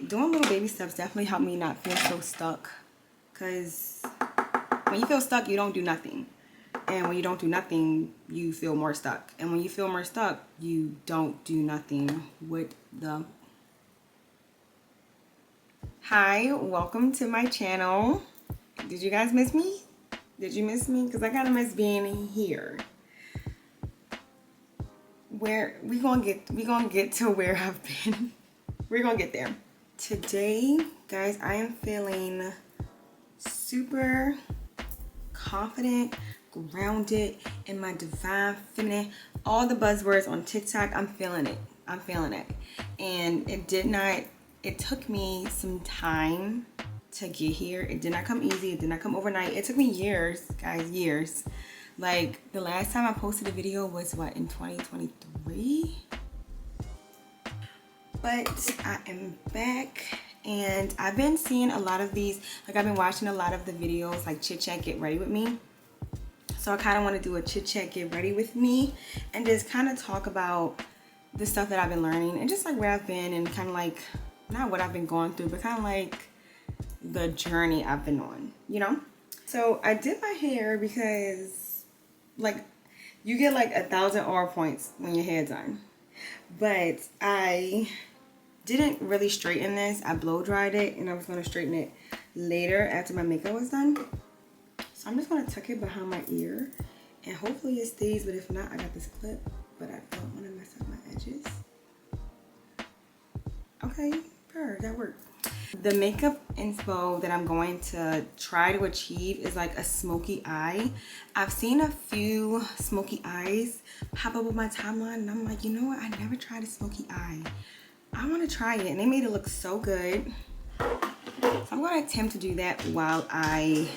doing little baby steps definitely helped me not feel so stuck. Because when you feel stuck, you don't do nothing. And when you don't do nothing, you feel more stuck. And when you feel more stuck, you don't do nothing with the... Hi, welcome to my channel. Did you guys miss me? Did you miss me? Because I kind of miss being here. Where we gonna get to where I've been. We're gonna get there. Today, guys, I am feeling super confident, grounded in my divine feminine. All the buzzwords on TikTok, I'm feeling it. I'm feeling it. And it took me some time to get here. It did not come easy. It did not come overnight. It took me years, guys, years. Like, the last time I posted a video was what, in 2023? But I am back, and I've been seeing a lot of these, like I've been watching a lot of the videos like Chit Chat Get Ready With Me. So I kind of want to do a Chit Chat Get Ready With Me and just kind of talk about the stuff that I've been learning and just like where I've been and kind of like, not what I've been going through, but kind of like the journey I've been on, you know? So I did my hair because like you get like 1,000 aura points when your hair's done. But I didn't really straighten this. I blow dried it and I was going to straighten it later after my makeup was done. So I'm just going to tuck it behind my ear and hopefully it stays, but if not, I got this clip, but I don't want to mess up my edges. Okay, that worked. The makeup inspo that I'm going to try to achieve is like a smoky eye. I've seen a few smoky eyes pop up on my timeline and I'm like, you know what? I never tried a smoky eye. I want to try it and they made it look so good. So I'm going to attempt to do that while I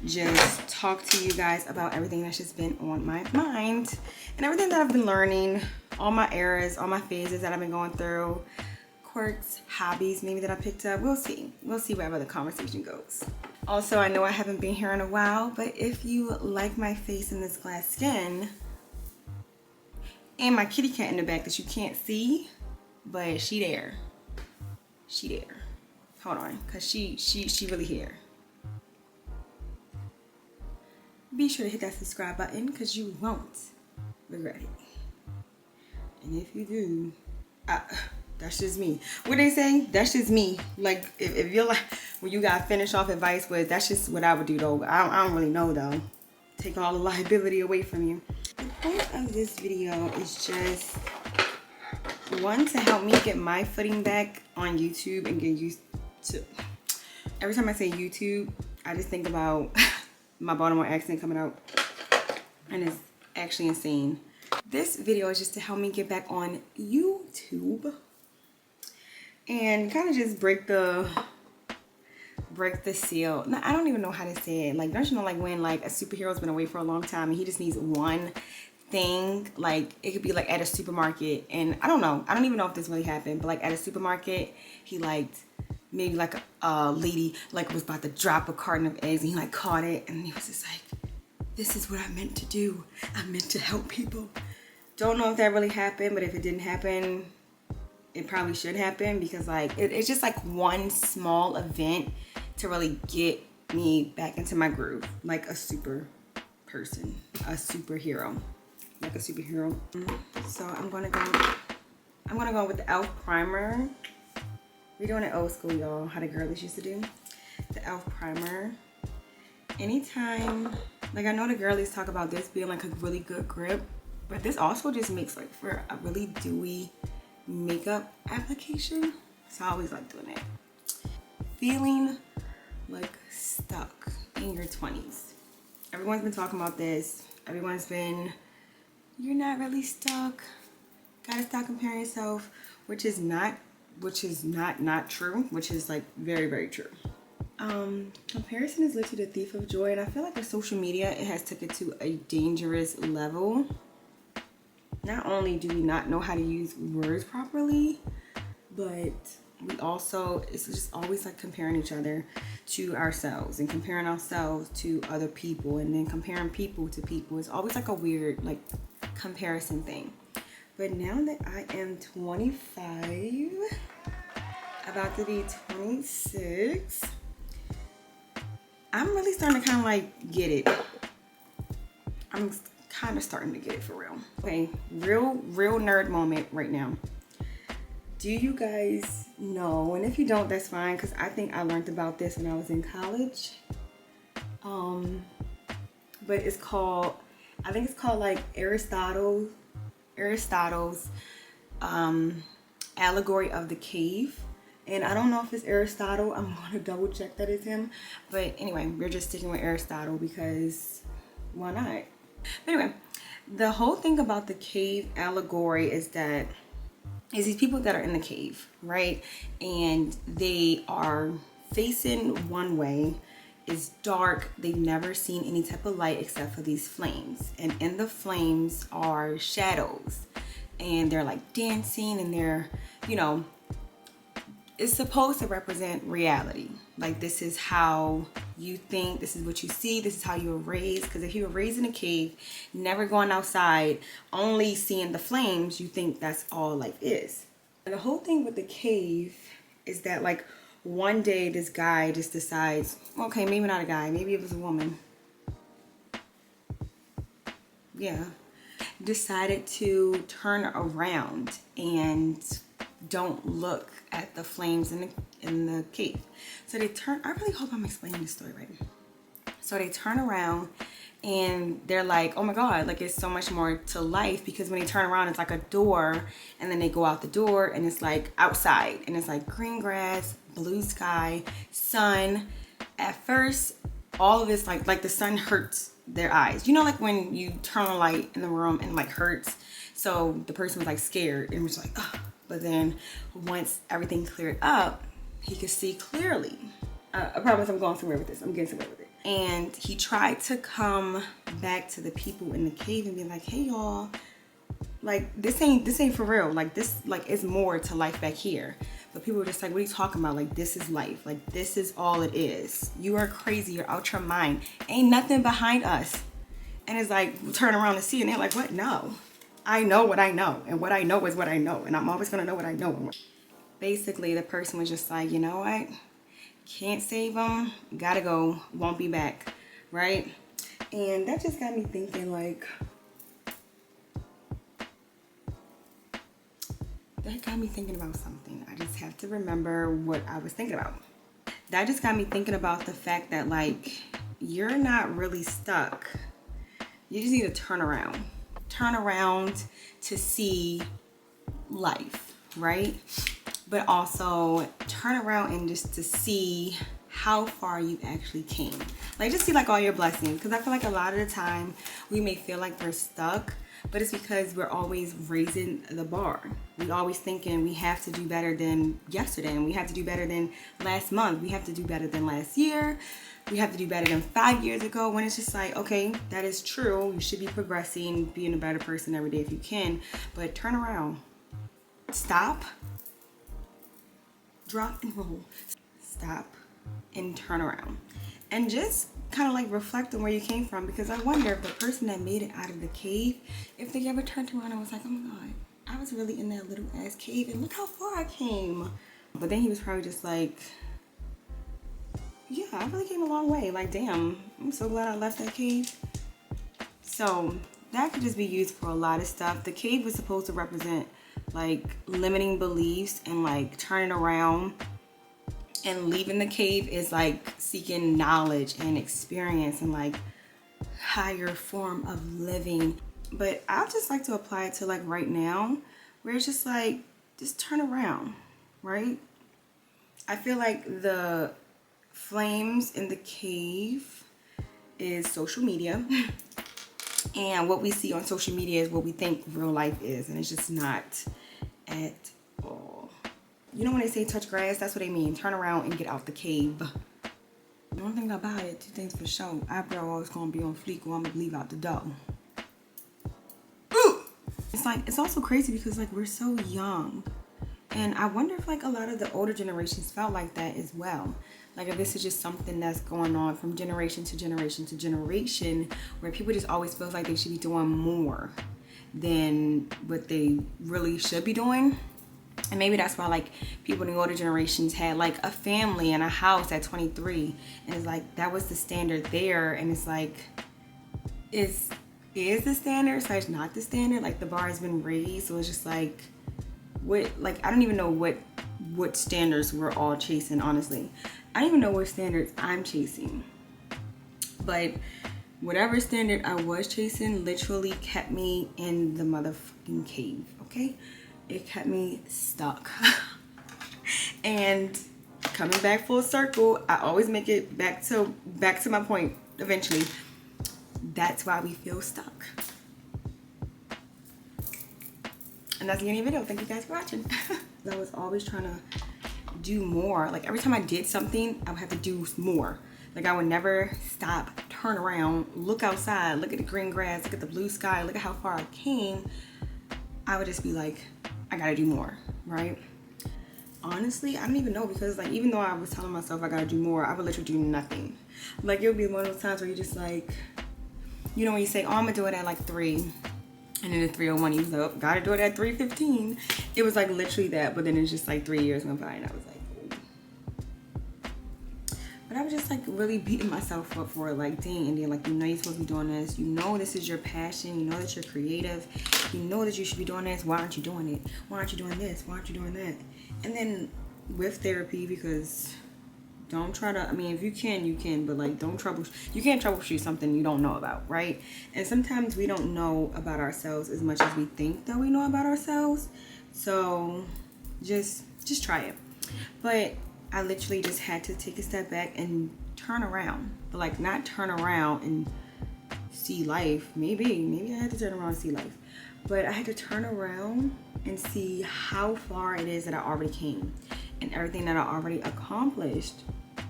just talk to you guys about everything that's just been on my mind and everything that I've been learning, all my eras, all my phases that I've been going through. Quirks, hobbies maybe that I picked up. We'll see wherever the conversation goes. Also, I know I haven't been here in a while, but if you like my face in this glass skin and my kitty cat in the back that you can't see, but she there. Hold on, cause she really here. Be sure to hit that subscribe button because you won't regret it. And if you do, that's just me. What they say? That's just me. Like, if you're like, when you got finish off advice with, that's just what I would do though. I don't really know though. Take all the liability away from you. The point of this video is just, one, to help me get my footing back on YouTube and get used to, every time I say YouTube, I just think about my Baltimore accent coming out. And it's actually insane. This video is just to help me get back on YouTube and kind of just break the seal. Now, I don't even know how to say it. Like, don't you know, like when like a superhero's been away for a long time and he just needs one thing, like it could be like at a supermarket, and I don't know, I don't even know if this really happened, but like at a supermarket he liked, maybe like a lady like was about to drop a carton of eggs and he like caught it and he was just like, this is what I meant to do. I meant to help people. Don't know if that really happened, but if it didn't happen, it probably should happen, because like it's just like one small event to really get me back into my groove, like a super person, a superhero, like a superhero. So I'm gonna go with the e.l.f. primer. We're doing it old school, y'all, how the girlies used to do. The e.l.f. primer. Anytime, like I know the girlies talk about this being like a really good grip, but this also just makes like for a really dewy makeup application. So I always like doing that. Feeling like stuck in your 20s. Everyone's been talking about this. Everyone's been, you're not really stuck. Gotta stop comparing yourself, which is not true, which is like very, very true. Comparison is literally the thief of joy, and I feel like with social media, it has took it to a dangerous level. Not only do we not know how to use words properly, but we also, it's just always like comparing each other to ourselves and comparing ourselves to other people and then comparing people to people. It's always like a weird like comparison thing. But now that I am 25, I about to be 26. I'm really starting to kind of like get it. I'm kind of starting to get it for real. Okay, real nerd moment right now. Do you guys know, and if you don't, that's fine, because I think I learned about this when I was in college. But it's called, I think it's called like Aristotle's allegory of the cave. And I don't know if it's Aristotle. I'm gonna double check that it's him. But anyway, we're just sticking with Aristotle because why not? But anyway, the whole thing about the cave allegory is these people that are in the cave, right? And they are facing one way. It's dark. They've never seen any type of light except for these flames. And in the flames are shadows. And they're like dancing, and they're, you know, it's supposed to represent reality. Like, this is how you think, this is what you see, this is how you were raised. Because if you were raised in a cave, never going outside, only seeing the flames, you think that's all life is. And the whole thing with the cave is that, like, one day this guy just decides, okay, maybe not a guy, maybe it was a woman. Yeah. Decided to turn around and don't look at the flames in the cave. So they turn, I really hope I'm explaining this story right. So they turn around and they're like, oh my God, like it's so much more to life, because when they turn around, it's like a door, and then they go out the door and it's like outside, and it's like green grass, blue sky, sun. At first, all of it's like the sun hurts their eyes. You know, like when you turn on a light in the room and like hurts. So the person was like scared and was like, ugh. But then once everything cleared up, he could see clearly. I promise I'm going somewhere with this. I'm getting somewhere with it. And he tried to come back to the people in the cave and be like, hey y'all, like this ain't for real. Like this, like it's more to life back here. But people were just like, what are you talking about? Like, this is life. Like, this is all it is. You are crazy. You're out your mind. Ain't nothing behind us. And it's like, turn around and see. And they're like, what? No. I know what I know. And what I know is what I know. And I'm always going to know what I know. Basically, the person was just like, you know what? Can't save them. Gotta go. Won't be back. Right? And that just got me thinking, like, that got me thinking about something. I just have to remember what I was thinking about. That just got me thinking about the fact that, like, you're not really stuck. You just need to turn around. Turn around to see life, right? But also turn around and just to see how far you actually came. Like, just see like all your blessings. Because I feel like a lot of the time we may feel like we're stuck, but it's because we're always raising the bar. We always thinking we have to do better than yesterday, and we have to do better than last month. We have to do better than last year. We have to do better than 5 years ago, when it's just like, okay, that is true. You should be progressing, being a better person every day if you can, but turn around. Stop. Drop and roll. Stop and turn around. And just kind of like reflect on where you came from, because I wonder if the person that made it out of the cave, if they ever turned around and was like, oh my God, I was really in that little ass cave and look how far I came. But then he was probably just like, yeah, I really came a long way. Like, damn, I'm so glad I left that cave. So that could just be used for a lot of stuff. The cave was supposed to represent like limiting beliefs, and like turning around and leaving the cave is like seeking knowledge and experience and like higher form of living. But I just like to apply it to like right now, where it's just like, just turn around, right? I feel like the flames in the cave is social media. And what we see on social media is what we think real life is, and it's just not at all. You know when they say touch grass, that's what they mean. Turn around and get out the cave. One thing about it, two things for sure. Eyebrow always gonna be on fleek, or I'm gonna leave out the door. It's like, it's also crazy because like we're so young. And I wonder if like a lot of the older generations felt like that as well. Like if this is just something that's going on from generation to generation to generation, where people just always feel like they should be doing more than what they really should be doing. And maybe that's why like people in the older generations had like a family and a house at 23, and it's like that was the standard there, and it's like is the standard / not the standard. Like the bar has been raised, so it's just like what, like I don't even know what standards we're all chasing, honestly. I don't even know what standards I'm chasing, but whatever standard I was chasing literally kept me in the motherfucking cave, okay? It kept me stuck. And coming back full circle, I always make it back to my point eventually. That's why we feel stuck. And that's the end of the video. Thank you guys for watching. I was always trying to do more. Like every time I did something, I would have to do more. Like I would never stop, turn around, look outside, look at the green grass, look at the blue sky, look at how far I came. I would just be like, I gotta do more, right? Honestly, I don't even know, because like even though I was telling myself I gotta do more, I would literally do nothing. Like it would be one of those times where you just like, you know, when you say, oh, I'm gonna do it at like 3, and then at 3:01 you was like, oh, gotta do it at 3:15. It was like literally that, but then it's just like 3 years went by and I was like, but I was just like really beating myself up for it. Like, dang, India, like, you know you're supposed to be doing this. You know this is your passion. You know that you're creative. You know that you should be doing this. Why aren't you doing it? Why aren't you doing this? Why aren't you doing that? And then with therapy, because don't try to, I mean, if you can, you can, but like you can't troubleshoot something you don't know about, right? And sometimes we don't know about ourselves as much as we think that we know about ourselves. So just try it. But I literally just had to take a step back and turn around, but like not turn around and see life. Maybe I had to turn around and see life, but I had to turn around and see how far it is that I already came and everything that I already accomplished.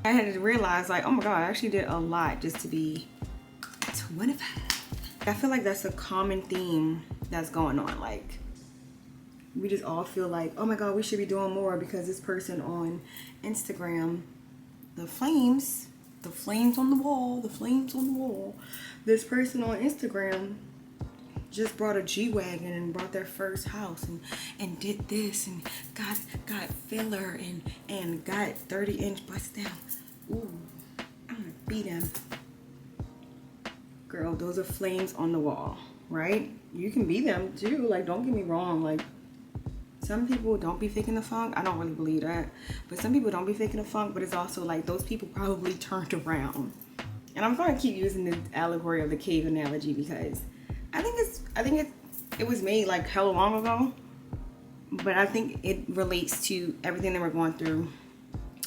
I had to realize like, oh my God, I actually did a lot just to be 25. I feel like that's a common theme that's going on. Like, we just all feel like, oh my God, we should be doing more because this person on Instagram, the flames on the wall, this person on Instagram just brought a G-Wagon and brought their first house and did this and got filler and got 30-inch bust down. Ooh, I'm gonna beat them. Girl, those are flames on the wall, right? You can be them too. Like, don't get me wrong. Like, some people don't be faking the funk. I don't really believe that. But some people don't be faking the funk, but it's also like those people probably turned around. And I'm going to keep using the allegory of the cave analogy because I think it was made like hella long ago. But I think it relates to everything that we're going through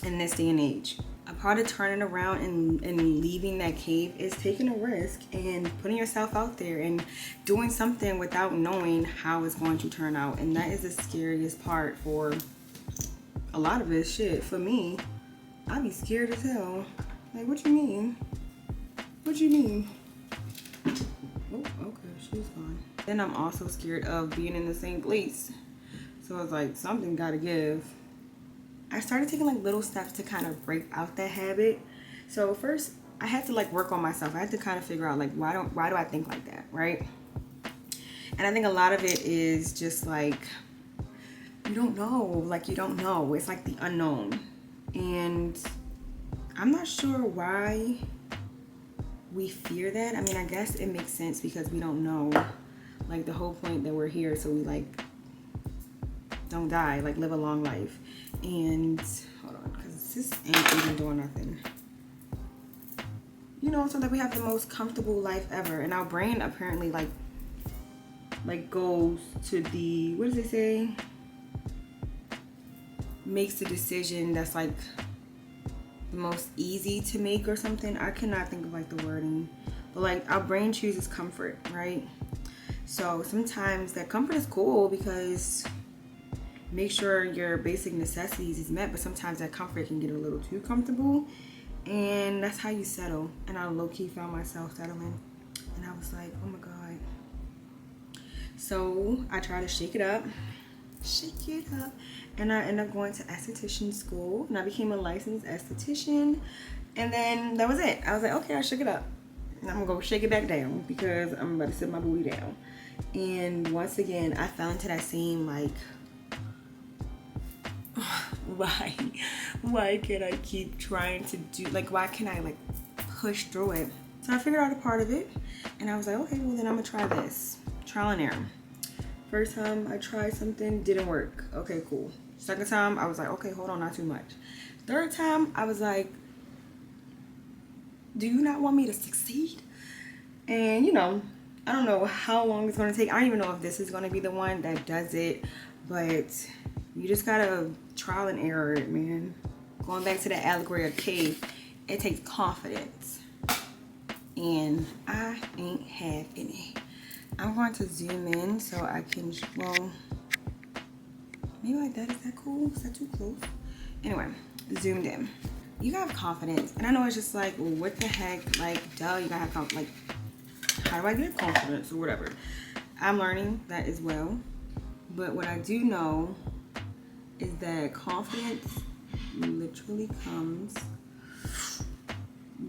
in this day and age. A part of turning around and leaving that cave is taking a risk and putting yourself out there and doing something without knowing how it's going to turn out. And that is the scariest part for a lot of this shit. For me, I'd be scared as hell. Like, what you mean? What you mean? Oh, okay, she's gone. Then I'm also scared of being in the same place. So it's like, something gotta give. I started taking like little steps to kind of break out that habit. So first I had to like work on myself. I had to kind of figure out like why do I think like that, right? And I think a lot of it is just like you don't know. It's like the unknown. And I'm not sure why we fear that. I mean, I guess it makes sense because we don't know. Like the whole point that we're here so we like don't die, like live a long life. And hold on, because this ain't even doing nothing. You know, so that we have the most comfortable life ever. And our brain apparently like goes to the, what does it say? Makes the decision that's like the most easy to make or something. I cannot think of like the wording. But like our brain chooses comfort, right? So sometimes that comfort is cool because make sure your basic necessities is met, but sometimes that comfort can get a little too comfortable, and that's how you settle. And I low-key found myself settling, and I was like, oh my God. So I tried to shake it up, and I ended up going to esthetician school, and I became a licensed esthetician, and then that was it. I was like, okay, I shook it up. And I'm gonna go shake it back down because I'm about to sit my booty down. And once again, I fell into that same like why can't I keep trying to do, like, why can't I like push through it? So I figured out a part of it, and I was like, okay, well then I'm gonna try this. Trial and error. First time I tried something, didn't work. Okay, cool. Second time, I was like, okay, hold on, not too much. Third time, I was like, do you not want me to succeed? And you know, I don't know how long it's gonna take. I don't even know if this is gonna be the one that does it, but you just gotta trial and error it, man. Going back to the allegory of cave, it takes confidence. And I ain't have any. I'm going to zoom in so I can, well, maybe like that. Is that cool? Is that too close? Anyway, zoomed in. You gotta have confidence. And I know it's just like, well, what the heck? Like, duh, you gotta have confidence. Like, how do I get confidence or whatever? I'm learning that as well. But what I do know is that confidence literally comes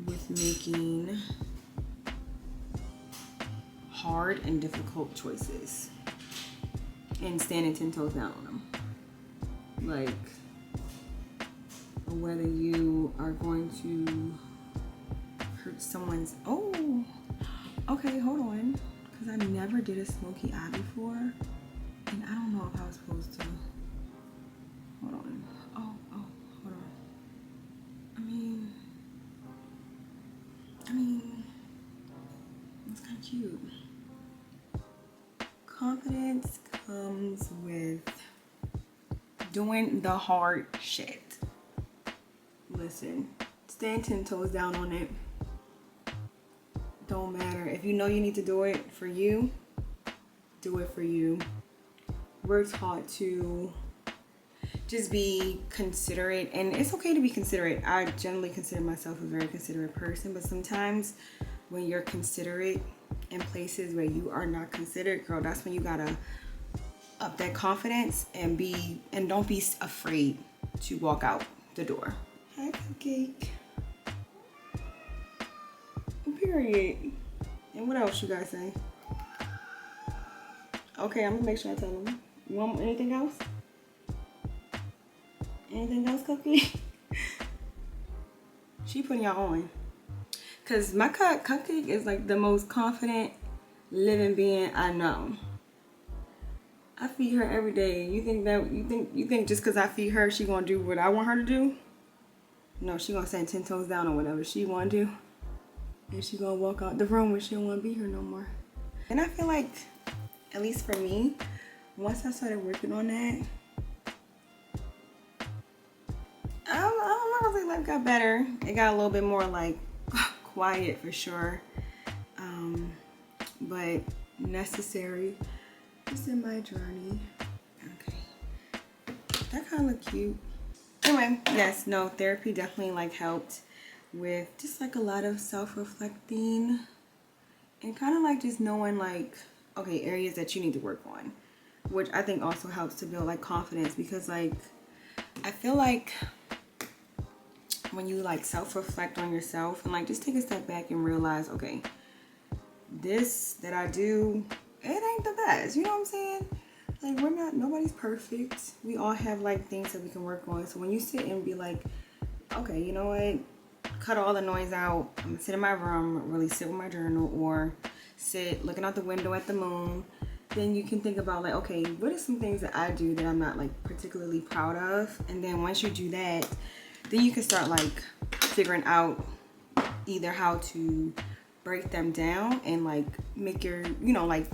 with making hard and difficult choices and standing 10 toes down on them. Like, whether you are going to hurt someone's, oh, okay, hold on, because I never did a smoky eye before, and I don't know if I was supposed to. Hold on. Oh, hold on. I mean, it's kind of cute. Confidence comes with doing the hard shit. Listen, stand 10 toes down on it. Don't matter. If you know you need to do it for you, do it for you. We're taught to just be considerate, and it's okay to be considerate. I generally consider myself a very considerate person, but sometimes when you're considerate in places where you are not considered, girl, that's when you gotta up that confidence and don't be afraid to walk out the door. Hi, Cupcake. Period. And what else you guys say? Okay, I'm gonna make sure I tell them. You want anything else? Anything else, Cupcake? She putting y'all on. Cause my Cupcake is like the most confident living being I know. I feed her every day. You think just cause I feed her, she gonna do what I want her to do? No, she gonna stand 10 toes down on whatever she wanna do. And she gonna walk out the room when she don't wanna be here no more. And I feel like, at least for me, once I started working on that, I don't know, I think life got better. It got a little bit more like quiet for sure. But necessary. Just in my journey. Okay. That kind of look cute. Anyway, yes, no, therapy definitely like helped with just like a lot of self-reflecting and kind of like just knowing like, okay, areas that you need to work on, which I think also helps to build like confidence, because like I feel like when you like self-reflect on yourself and like just take a step back and realize, okay, this that I do, it ain't the best, you know what I'm saying? Like, nobody's perfect. We all have like things that we can work on. So when you sit and be like, okay, you know what, cut all the noise out, I'm gonna sit in my room, really sit with my journal, or sit looking out the window at the moon, then you can think about like, okay, what are some things that I do that I'm not like particularly proud of? And then once you do that, then you can start like figuring out either how to break them down and like make your, you know, like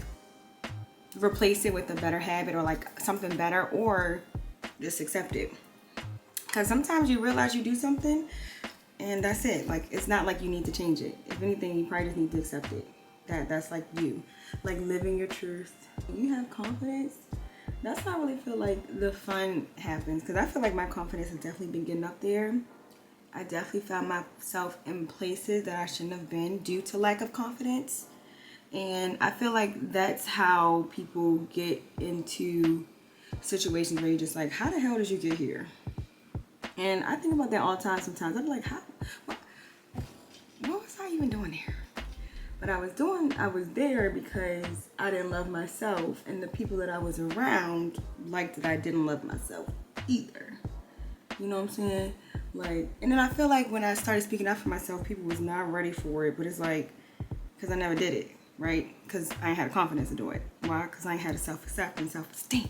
replace it with a better habit or like something better, or just accept it. Because sometimes you realize you do something and that's it. Like, it's not like you need to change it. If anything, you probably just need to accept it. That's like you, like living your truth. You have confidence. That's how I really feel like the fun happens, because I feel like my confidence has definitely been getting up there. I definitely found myself in places that I shouldn't have been due to lack of confidence. And I feel like that's how people get into situations where you're just like, how the hell did you get here? And I think about that all the time sometimes. I'm like, what was I even doing here? But I was there because I didn't love myself, and the people that I was around liked that I didn't love myself either. You know what I'm saying? Like, and then I feel like when I started speaking up for myself, people was not ready for it. But it's like, because I never did it, right? Because I ain't had the confidence to do it. Why? Because I ain't had a self-acceptance, self-esteem.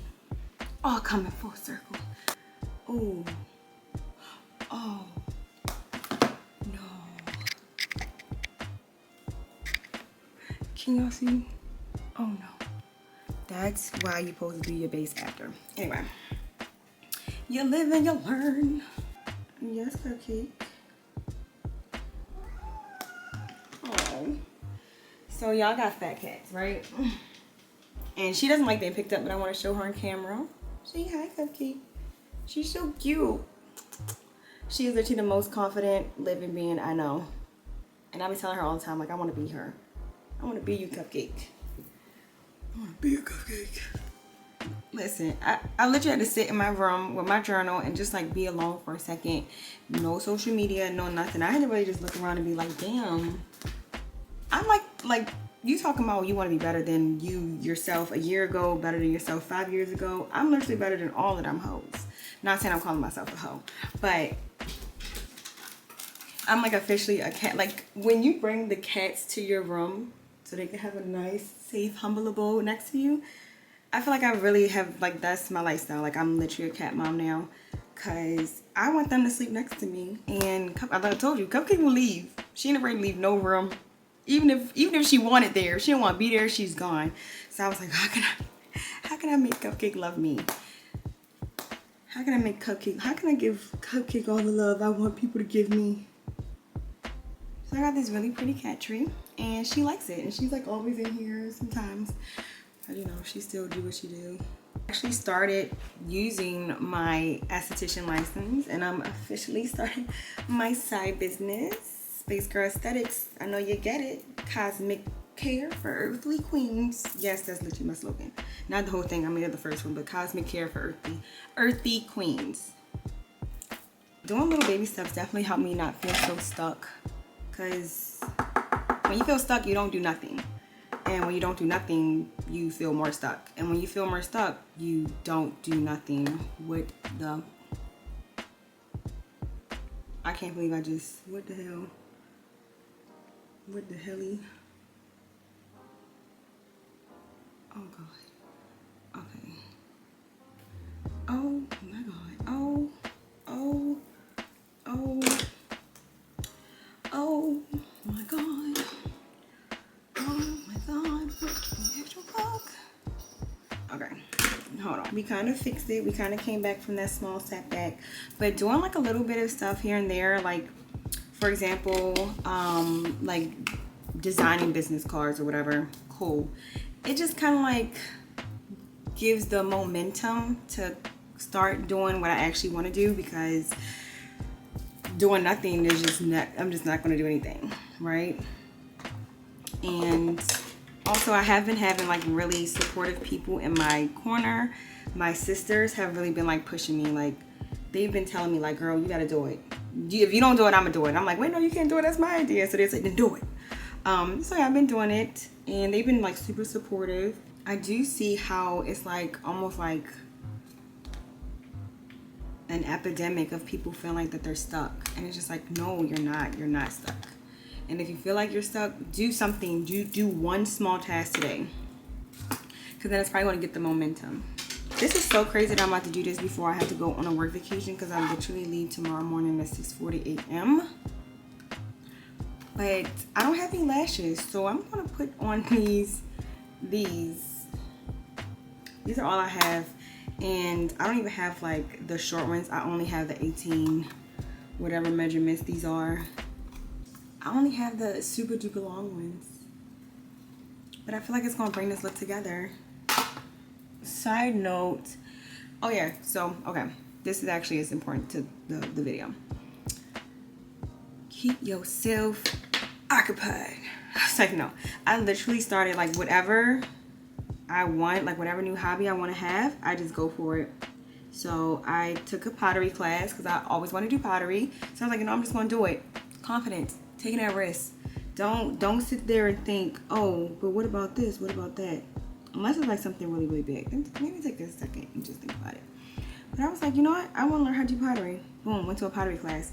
All coming full circle. Oh. Oh. No. Can y'all see? Oh no. That's why you're supposed to be your base actor. Anyway. You live and you learn. Yes, Cupcake. Oh. So y'all got fat cats, right? And she doesn't like being picked up, but I want to show her on camera. Say hi, Cupcake. She's so cute. She is literally the most confident living being I know. And I be telling her all the time, like, I want to be her. I want to be you, Cupcake. I want to be a Cupcake. Listen, I literally had to sit in my room with my journal and just like be alone for a second. No social media, no nothing. I had to really just look around and be like, damn. I'm like you talking about you want to be better than you yourself a year ago, better than yourself 5 years ago. I'm literally better than all of them hoes. Not saying I'm calling myself a hoe, but I'm like officially a cat. Like when you bring the cats to your room so they can have a nice, safe, humble abode next to you, I feel like I really have, like, that's my lifestyle. Like, I'm literally a cat mom now. Because I want them to sleep next to me. And like I told you, Cupcake will leave. She ain't afraid to leave no room. Even if she wanted there. If she don't want to be there, she's gone. So I was like, how can I make Cupcake love me? How can I give Cupcake all the love I want people to give me? So I got this really pretty cat tree. And she likes it. And she's, like, always in here sometimes. But, you know, she still do what she do. I actually started using my esthetician license, and I'm officially starting my side business, Space Girl Aesthetics. I know you get it. Cosmic care for earthly queens. Yes, that's literally my slogan. Not the whole thing. I made it the first one, but cosmic care for earthy queens. Doing little baby steps definitely helped me not feel so stuck. Because when you feel stuck, you don't do nothing. And when you don't do nothing, you feel more stuck. And when you feel more stuck, you don't do nothing. What the... I can't believe I just... What the hell? What the helly? Oh, God. Okay. Oh, my God. Oh. Oh. Oh. Oh, my God. Oh my God, okay, hold on. We kind of fixed it. We kind of came back from that small setback, but doing like a little bit of stuff here and there, like for example, like designing business cards or whatever, cool. It just kind of like gives the momentum to start doing what I actually want to do, because doing nothing is just not, I'm just not going to do anything, right? And also I have been having like really supportive people in my corner. My sisters have really been like pushing me. Like they've been telling me like, girl, you gotta do it. If you don't do it, I'm gonna do it. I'm like, wait, no, you can't do it. That's my idea. So they said, then do it. So yeah, I've been doing it, and they've been like super supportive. I do see how it's like almost like an epidemic of people feeling like that they're stuck. And it's just like, no, you're not stuck. And if you feel like you're stuck, do something. Do one small task today, because then it's probably going to get the momentum. This is so crazy that I'm about to do this before I have to go on a work vacation, because I literally leave tomorrow morning at 6:40 a.m. But I don't have any lashes, so I'm going to put on these. These are all I have. And I don't even have like the short ones. I only have the 18 whatever measurements these are. I only have the super duper long ones, but I feel like it's gonna bring this look together. Side note, oh yeah, so okay, this is actually is important to the video. Keep yourself occupied. It's like, no, I literally started like whatever I want, like whatever new hobby I want to have, I just go for it. So I took a pottery class because I always want to do pottery. So I was like, you know, I'm just gonna do it. Confidence. Taking that risk. Don't sit there and think, oh, but what about this? What about that? Unless it's like something really, really big. Then maybe take a second and just think about it. But I was like, you know what? I want to learn how to do pottery. Boom, went to a pottery class.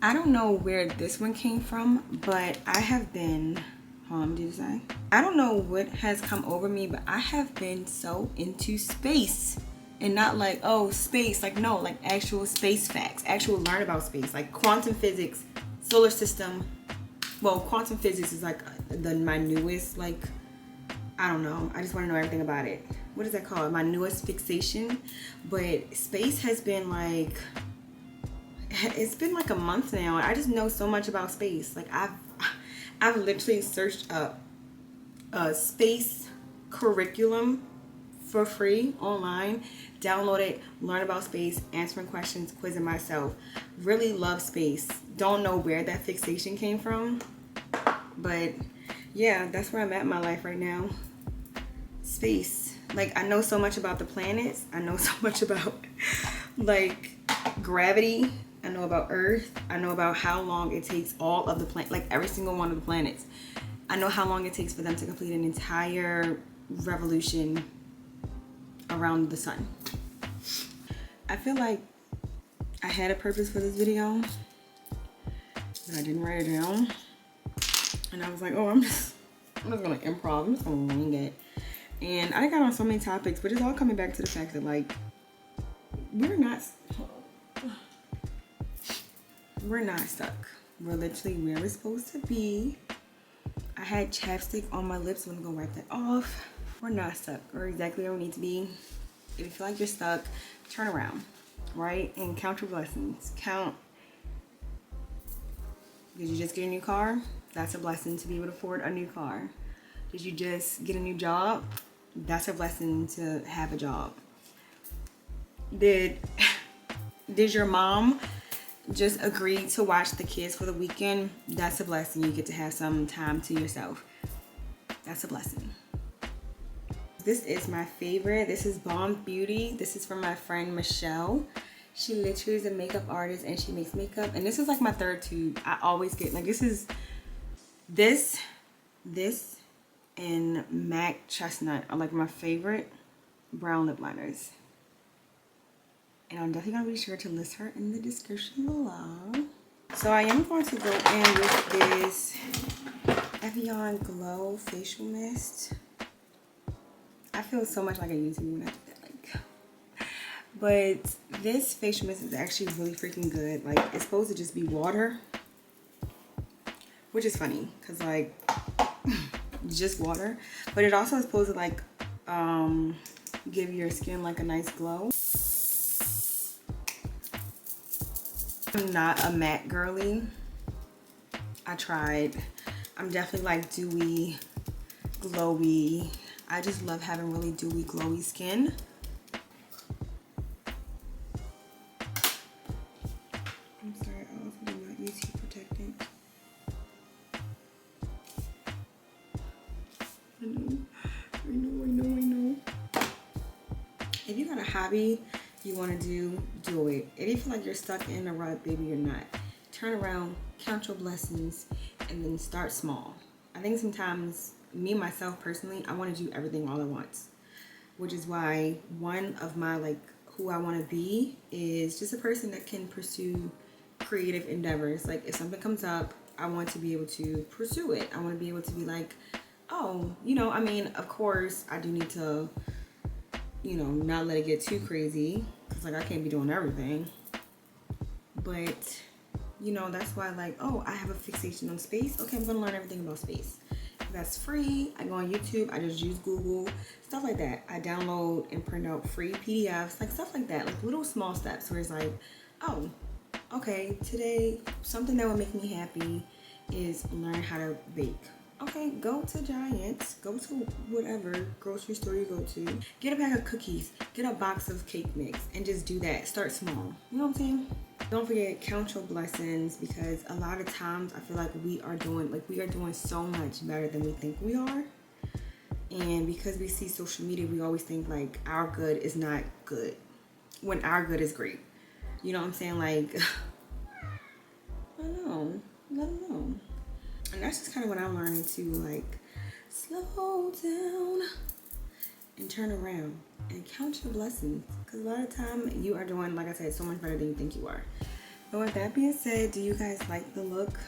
I don't know where this one came from, but I have been, hold on, do this thing. I don't know what has come over me, but I have been so into space. And not like, oh, space, like no, like actual space facts, actual learn about space, like quantum physics, solar system. Well, quantum physics is like my newest, like, I don't know. I just want to know everything about it. What is that called? My newest fixation. But space has been like, it's been like a month now. I just know so much about space. Like I've literally searched up a space curriculum for free online, download it, learn about space, answering questions, quizzing myself. Really love space. Don't know where that fixation came from, but yeah, that's where I'm at in my life right now. Space. Like, I know so much about the planets. I know so much about like gravity. I know about Earth. I know about how long it takes all of the planet, like every single one of the planets. I know how long it takes for them to complete an entire revolution around the sun. I feel like I had a purpose for this video, but I didn't write it down. And I was like, oh, I'm just gonna improv. I'm just gonna wing it. And I got on so many topics, but it's all coming back to the fact that like we're not stuck. We're literally where we're supposed to be. I had chapstick on my lips. I'm gonna wipe that off. We're not stuck. We're exactly where we need to be. If you feel like you're stuck, turn around, right? And count your blessings. Count. Did you just get a new car? That's a blessing to be able to afford a new car. Did you just get a new job? That's a blessing to have a job. Did your mom just agree to watch the kids for the weekend? That's a blessing. You get to have some time to yourself. That's a blessing. This is my favorite. This is Bomb Beauty. This is from my friend Michelle. She literally is a makeup artist and she makes makeup. And this is like my third tube. I always get like this and MAC Chestnut are like my favorite brown lip liners. And I'm definitely gonna be sure to list her in the description below. So I am going to go in with this Evian Glow Facial Mist. I feel so much like a YouTuber when I do that. Like, but this facial mist is actually really freaking good. Like, it's supposed to just be water, which is funny because like just water, but it also is supposed to like give your skin like a nice glow. I'm not a matte girly. I tried. I'm definitely like dewy, glowy. I just love having really dewy, glowy skin. I'm sorry, I also do not use heat protectant. I know. If you got a hobby you want to do it. If you feel like you're stuck in a rut, baby, you're not. Turn around, count your blessings, and then start small. I think sometimes, me myself personally, I want to do everything all at once, which is why one of my like who I want to be is just a person that can pursue creative endeavors. Like if something comes up, I want to be able to pursue it. I want to be able to be like, oh, you know, I mean, of course I do need to, you know, not let it get too crazy because like I can't be doing everything, but you know, that's why like, oh, I have a fixation on space. Okay, I'm gonna learn everything about space. That's free. I go on YouTube, I just use Google, stuff like that. I download and print out free PDFs, like stuff like that, like little small steps where it's like, oh, okay, today something that would make me happy is learn how to bake. Okay, go to Giants, go to whatever grocery store you go to, get a pack of cookies, get a box of cake mix, and just do that. Start small. You know what I'm saying? Don't forget, count your blessings, because a lot of times I feel like we are doing so much better than we think we are. And because we see social media, we always think like our good is not good when our good is great. You know what I'm saying? Like, I don't know. And that's just kind of what I'm learning to like slow down and turn around and count your blessings. Because a lot of time you are doing, like I said, so much better than you think you are. But with that being said, do you guys like the look?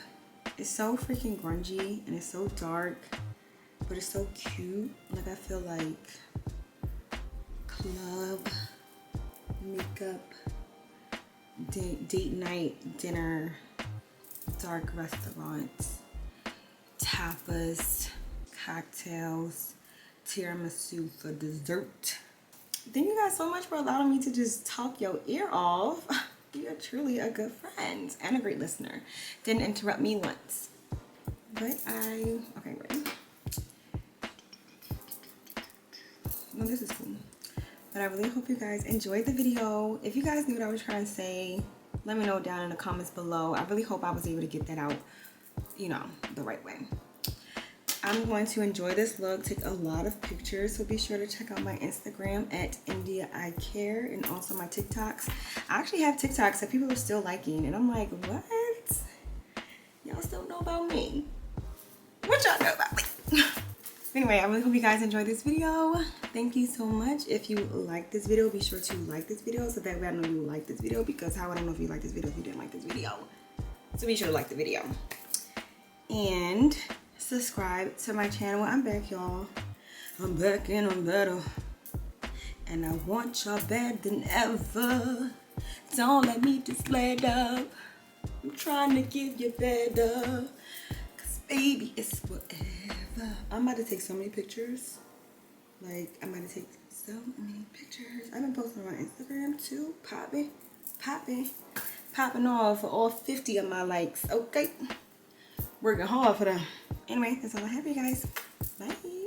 It's so freaking grungy and it's so dark, but it's so cute. Like, I feel like club, makeup, date night, dinner, dark restaurants, tapas, cocktails, tiramisu for dessert. Thank you guys so much for allowing me to just talk your ear off. You're truly a good friend and a great listener. Didn't interrupt me once. But okay, ready? No, this is cool. But I really hope you guys enjoyed the video. If you guys knew what I was trying to say, let me know down in the comments below. I really hope I was able to get that out, you know, the right way. I'm going to enjoy this look, take a lot of pictures, so be sure to check out my Instagram at India I Care and also my TikToks. I actually have TikToks that people are still liking, and I'm like, what? Y'all still know about me? What y'all know about me? Anyway, I really hope you guys enjoyed this video. Thank you so much. If you like this video, be sure to like this video so that way I know you like this video, because how would I know if you like this video if you didn't like this video? So be sure to like the video. And subscribe to my channel. I'm back, y'all. I'm back and I'm better. And I want y'all bad than ever. Don't let me just let up. I'm trying to give you better. Cause baby, it's forever. I'm about to take so many pictures. Like, I'm about to take so many pictures. I've been posting on Instagram too. Popping off for all 50 of my likes. Okay. Working hard for them. Anyway, that's all I have for you guys. Bye.